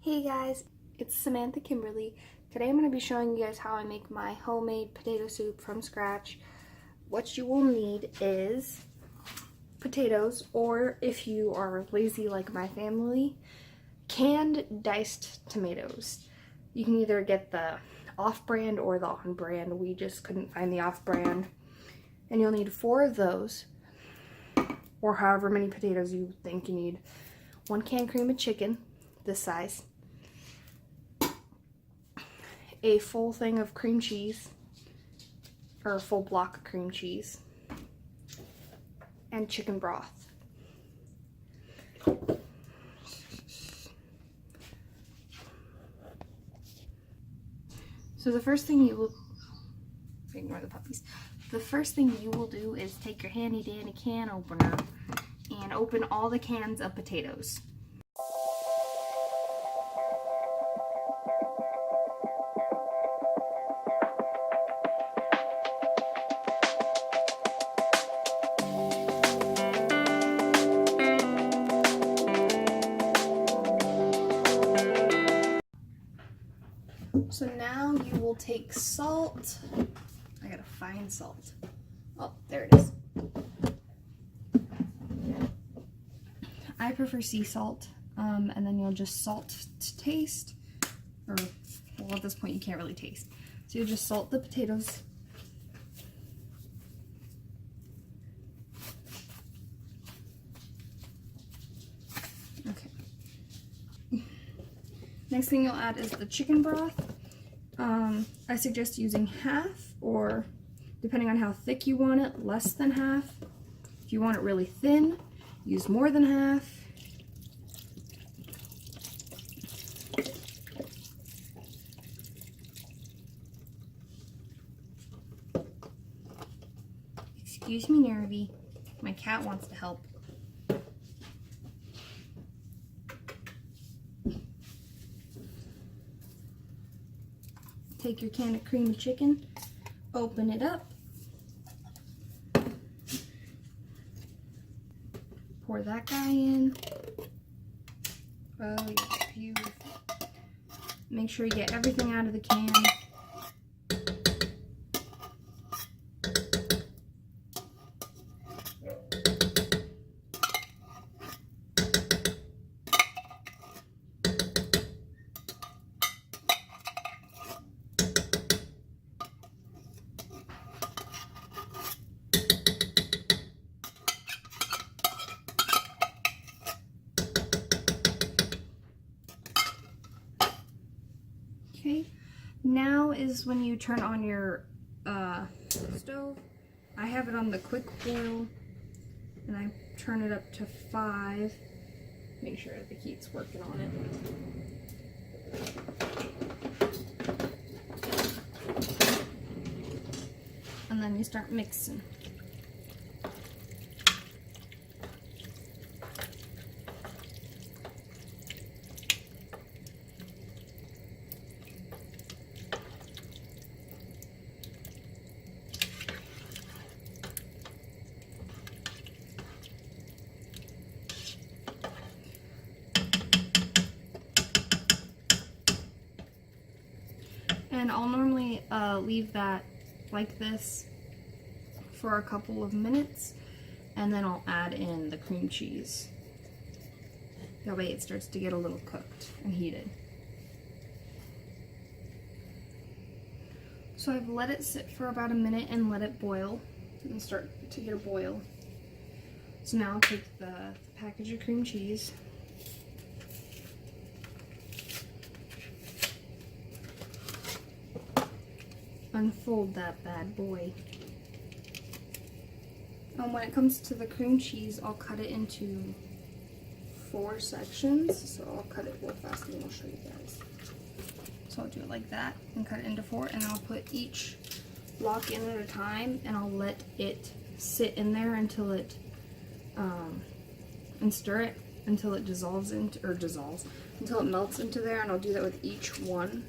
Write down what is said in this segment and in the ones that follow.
Hey guys, it's Samantha Kimberly. Today I'm going to be showing you guys how I make my homemade potato soup from scratch. What you will need is potatoes, or if you are lazy like my family, canned diced tomatoes. You can either get the off-brand or the on-brand. We just couldn't find the off-brand. And you'll need 4 of those, or however many potatoes you think you need. 1 can cream of chicken, this size. A full thing of cream cheese, or a full block of cream cheese, and chicken broth. So the first thing you will, ignore the puppies. The first thing you will do is take your handy dandy can opener and open all the cans of potatoes. So now you will take salt. I gotta find salt. Oh, there it is. I prefer sea salt, and then you'll just salt to taste, or, well, at this point you can't really taste. So you'll just salt the potatoes. Okay. Next thing you'll add is the chicken broth. I suggest using half, or depending on how thick you want it, less than half. If you want it really thin, use more than half. Excuse me, Nervy. My cat wants to help. Take your can of cream of chicken, open it up, pour that guy in. Oh, yeah, beautiful. Make sure you get everything out of the can. Okay, now is when you turn on your stove. I have it on the quick boil, and I turn it up to 5. Make sure the heat's working on it. And then you start mixing. And I'll normally leave that like this for a couple of minutes, and then I'll add in the cream cheese. That way it starts to get a little cooked and heated. So I've let it sit for about a minute and let it boil and start to get a boil. So now I'll take the package of cream cheese, unfold that bad boy. And when it comes to the cream cheese, I'll cut it into 4 sections. So I'll cut it real fast and I'll show you guys. So I'll do it like that and cut it into 4, and I'll put each block in at a time, and I'll let it sit in there until it, and stir it until it dissolves into, until it melts into there, and I'll do that with each one.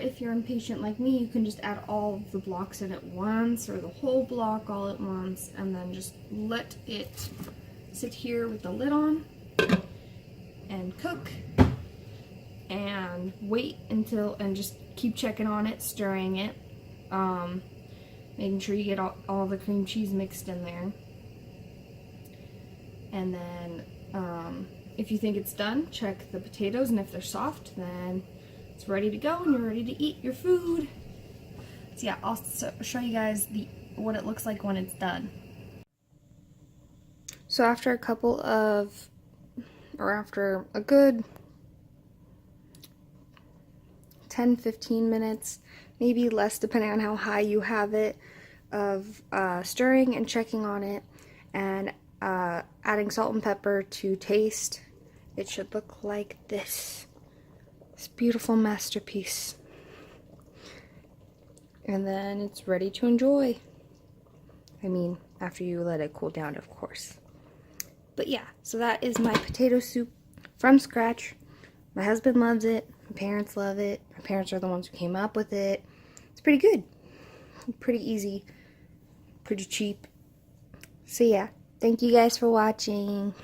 if you're impatient like me, you can just add all of the blocks in at once, or the whole block all at once, and then just let it sit here with the lid on and cook and wait until, and just keep checking on it, stirring it, making sure you get all the cream cheese mixed in there. And then if you think it's done, check the potatoes, and if they're soft, then it's ready to go and you're ready to eat your food. So yeah, I'll show you guys what it looks like when it's done. So after after a good 10-15 minutes, maybe less depending on how high you have it, of stirring and checking on it and adding salt and pepper to taste, it should look like this beautiful masterpiece. And then it's ready to enjoy. I mean, after you let it cool down, of course. But yeah, so that is my potato soup from scratch. My husband loves it. My parents love it. My parents are the ones who came up with it. It's pretty good. Pretty easy. Pretty cheap. So yeah, thank you guys for watching.